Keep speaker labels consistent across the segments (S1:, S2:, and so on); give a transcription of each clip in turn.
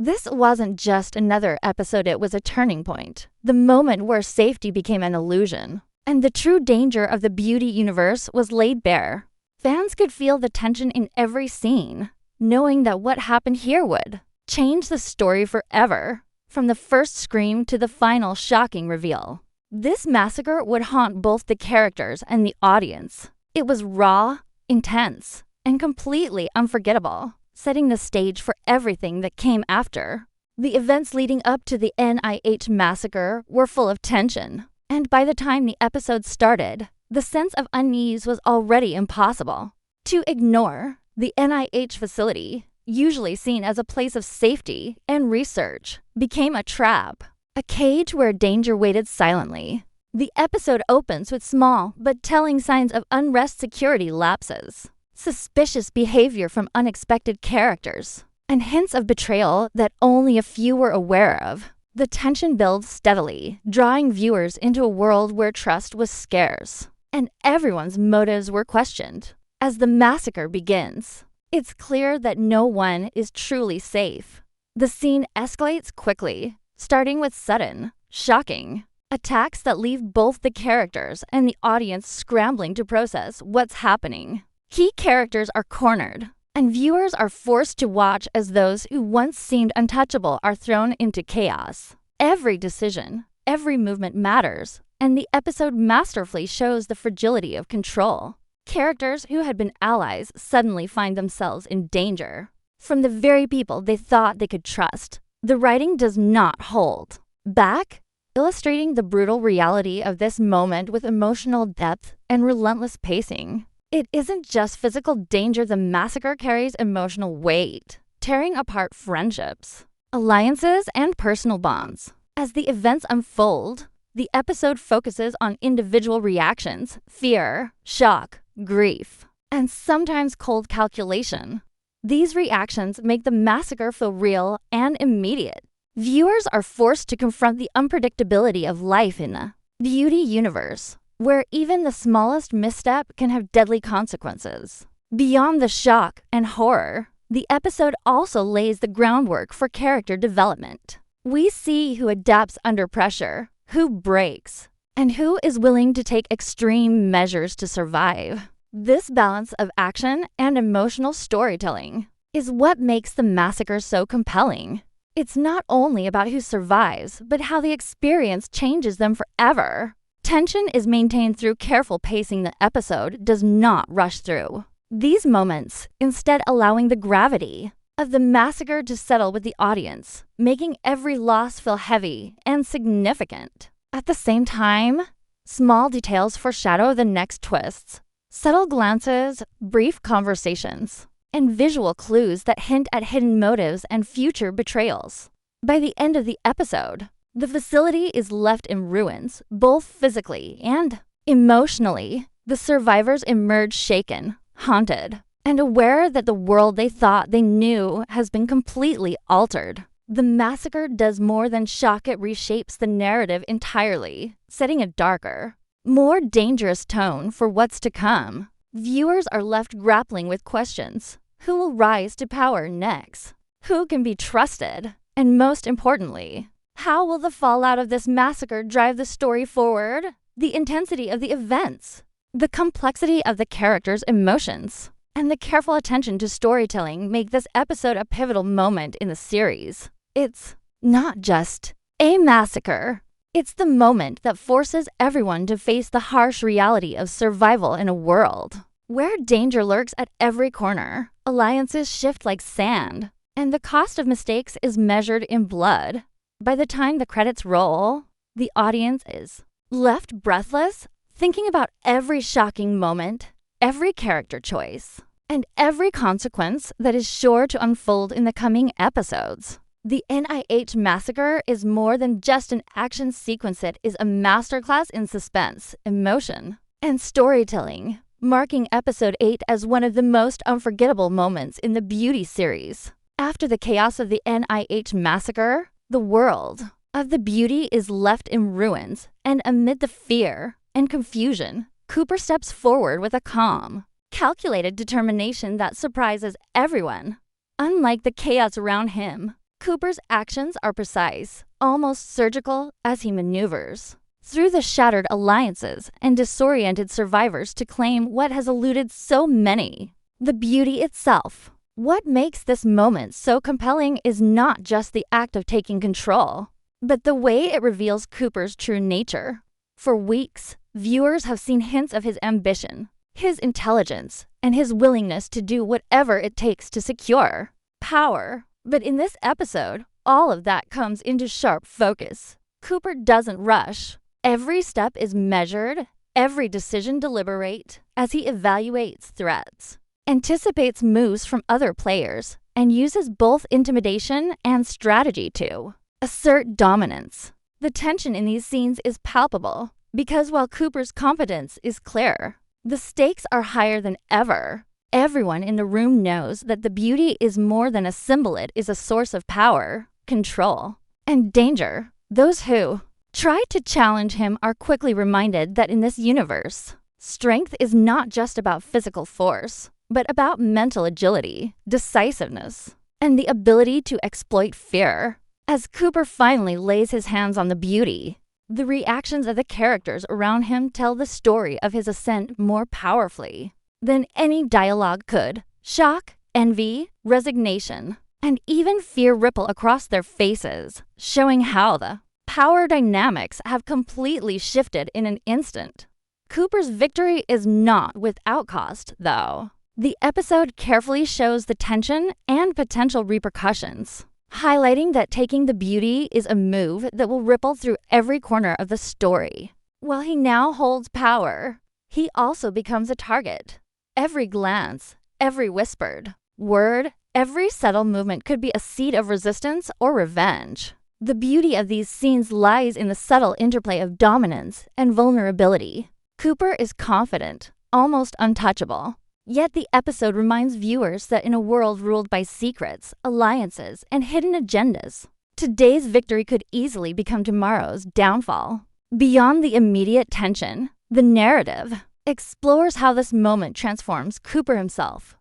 S1: This wasn't just another episode, it was a turning point. The moment where safety became an illusion, and the true danger of the beauty universe was laid bare. Fans could feel the tension in every scene, knowing that what happened here would change the story forever, from the first scream to the final shocking reveal. This massacre would haunt both the characters and the audience. It was raw, intense, and completely unforgettable, setting the stage for everything that came after. The events leading up to the NIH massacre were full of tension, and by the time the episode started, the sense of unease was already impossible. To ignore, the NIH facility, usually seen as a place of safety and research, became a trap, a cage where danger waited silently. The episode opens with small but telling signs of unrest, security lapses, suspicious behavior from unexpected characters, and hints of betrayal that only a few were aware of. The tension builds steadily, drawing viewers into a world where trust was scarce, and everyone's motives were questioned. As the massacre begins, it's clear that no one is truly safe. The scene escalates quickly, starting with sudden, shocking attacks that leave both the characters and the audience scrambling to process what's happening. Key characters are cornered, and viewers are forced to watch as those who once seemed untouchable are thrown into chaos. Every decision, every movement matters, and the episode masterfully shows the fragility of control. Characters who had been allies suddenly find themselves in danger from the very people they thought they could trust. The writing does not hold back, illustrating the brutal reality of this moment with emotional depth and relentless pacing. It isn't just physical danger, the massacre carries emotional weight, tearing apart friendships, alliances, and personal bonds. As the events unfold, the episode focuses on individual reactions, fear, shock, grief, and sometimes cold calculation. These reactions make the massacre feel real and immediate. Viewers are forced to confront the unpredictability of life in the beauty universe, where even the smallest misstep can have deadly consequences. Beyond the shock and horror, the episode also lays the groundwork for character development. We see who adapts under pressure, who breaks, and who is willing to take extreme measures to survive. This balance of action and emotional storytelling is what makes the massacre so compelling. It's not only about who survives, but how the experience changes them forever. Tension is maintained through careful pacing. The episode does not rush through these moments, instead allowing the gravity of the massacre to settle with the audience, making every loss feel heavy and significant. At the same time, small details foreshadow the next twists. Subtle glances, brief conversations, and visual clues that hint at hidden motives and future betrayals. By the end of the episode, the facility is left in ruins, both physically and emotionally. The survivors emerge shaken, haunted, and aware that the world they thought they knew has been completely altered. The massacre does more than shock, it reshapes the narrative entirely, setting a darker, more dangerous tone for what's to come. Viewers are left grappling with questions. Who will rise to power next? Who can be trusted? And most importantly, how will the fallout of this massacre drive the story forward? The intensity of the events, the complexity of the characters' emotions, and the careful attention to storytelling make this episode a pivotal moment in the series. It's not just a massacre. It's the moment that forces everyone to face the harsh reality of survival in a world where danger lurks at every corner, alliances shift like sand, and the cost of mistakes is measured in blood. By the time the credits roll, the audience is left breathless, thinking about every shocking moment, every character choice, and every consequence that is sure to unfold in the coming episodes. The NIH massacre is more than just an action sequence. It is a masterclass in suspense, emotion, and storytelling, marking episode 8 as one of the most unforgettable moments in the beauty series. After the chaos of the NIH massacre, the world of the beauty is left in ruins, and amid the fear and confusion, Cooper steps forward with a calm, calculated determination that surprises everyone. Unlike the chaos around him, Cooper's actions are precise, almost surgical as he maneuvers through the shattered alliances and disoriented survivors to claim what has eluded so many. The beauty itself. What makes this moment so compelling is not just the act of taking control, but the way it reveals Cooper's true nature. For weeks, viewers have seen hints of his ambition, his intelligence, and his willingness to do whatever it takes to secure power. But in this episode, all of that comes into sharp focus. Cooper doesn't rush. Every step is measured, every decision deliberate as he evaluates threats, anticipates moves from other players, and uses both intimidation and strategy to assert dominance. The tension in these scenes is palpable because while Cooper's competence is clear, the stakes are higher than ever. Everyone in the room knows that the beauty is more than a symbol, it is a source of power, control, and danger. Those who try to challenge him are quickly reminded that in this universe, strength is not just about physical force, but about mental agility, decisiveness, and the ability to exploit fear. As Cooper finally lays his hands on the beauty, the reactions of the characters around him tell the story of his ascent more powerfully than any dialogue could. Shock, envy, resignation, and even fear ripple across their faces, showing how the power dynamics have completely shifted in an instant. Cooper's victory is not without cost, though. The episode carefully shows the tension and potential repercussions, highlighting that taking the beauty is a move that will ripple through every corner of the story. While he now holds power, he also becomes a target. Every glance, every whispered word, every subtle movement could be a seed of resistance or revenge. The beauty of these scenes lies in the subtle interplay of dominance and vulnerability. Cooper is confident, almost untouchable. Yet the episode reminds viewers that in a world ruled by secrets, alliances, and hidden agendas, today's victory could easily become tomorrow's downfall. Beyond the immediate tension, the narrative explores how this moment transforms Cooper himself.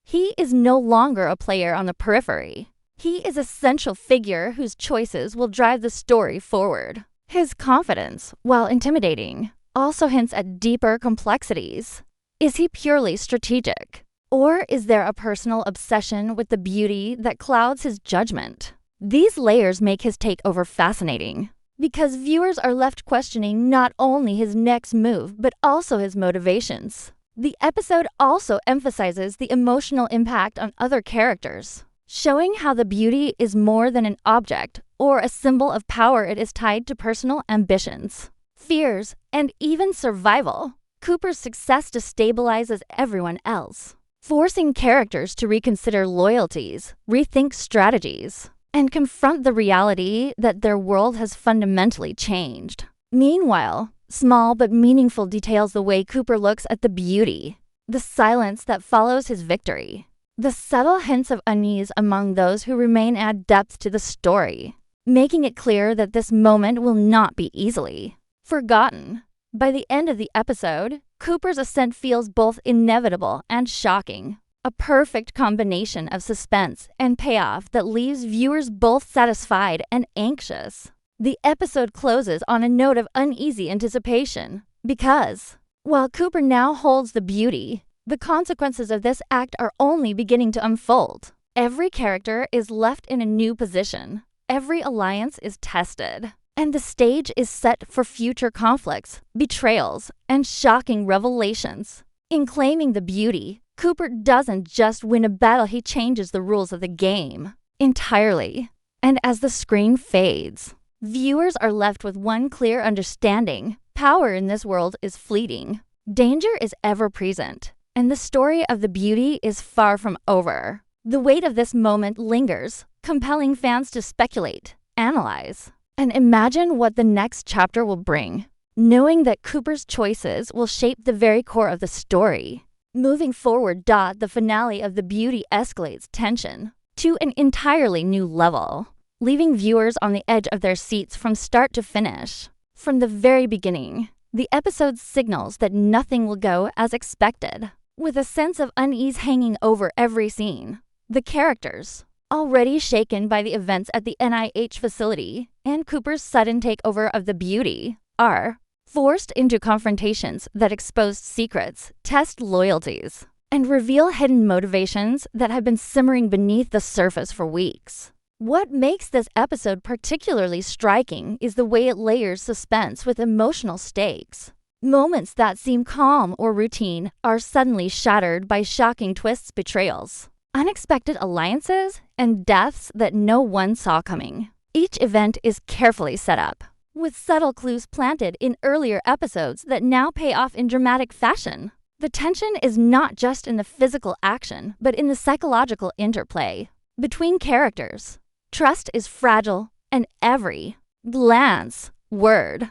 S1: He is no longer a player on the periphery. He is a central figure whose choices will drive the story forward. His confidence, while intimidating, also hints at deeper complexities. Is he purely strategic? Or is there a personal obsession with the beauty that clouds his judgment? These layers make his takeover fascinating, because viewers are left questioning not only his next move, but also his motivations. The episode also emphasizes the emotional impact on other characters, showing how the beauty is more than an object or a symbol of power. It is tied to personal ambitions, fears, and even survival. Cooper's success destabilizes everyone else, forcing characters to reconsider loyalties, rethink strategies, and confront the reality that their world has fundamentally changed. Meanwhile, small but meaningful details the way Cooper looks at the beauty, the silence that follows his victory, the subtle hints of unease among those who remain add depth to the story, making it clear that this moment will not be easily forgotten. By the end of the episode, Cooper's ascent feels both inevitable and shocking, a perfect combination of suspense and payoff that leaves viewers both satisfied and anxious. The episode closes on a note of uneasy anticipation because, while Cooper now holds the beauty, the consequences of this act are only beginning to unfold. Every character is left in a new position, every alliance is tested, and the stage is set for future conflicts, betrayals, and shocking revelations. In claiming the beauty, Cooper doesn't just win a battle, he changes the rules of the game entirely. And as the screen fades, viewers are left with one clear understanding: power in this world is fleeting, danger is ever present, and the story of the beauty is far from over. The weight of this moment lingers, compelling fans to speculate, analyze, and imagine what the next chapter will bring, knowing that Cooper's choices will shape the very core of the story. Moving forward, the finale of the beauty escalates tension to an entirely new level, leaving viewers on the edge of their seats from start to finish. From the very beginning, the episode signals that nothing will go as expected, with a sense of unease hanging over every scene. The characters, Already shaken by the events at the NIH facility and Cooper's sudden takeover of the beauty, are forced into confrontations that expose secrets, test loyalties, and reveal hidden motivations that have been simmering beneath the surface for weeks. What makes this episode particularly striking is the way it layers suspense with emotional stakes. Moments that seem calm or routine are suddenly shattered by shocking twists, betrayals, unexpected alliances, and deaths that no one saw coming. Each event is carefully set up, with subtle clues planted in earlier episodes that now pay off in dramatic fashion. The tension is not just in the physical action, but in the psychological interplay between characters. Trust is fragile, and every glance, word,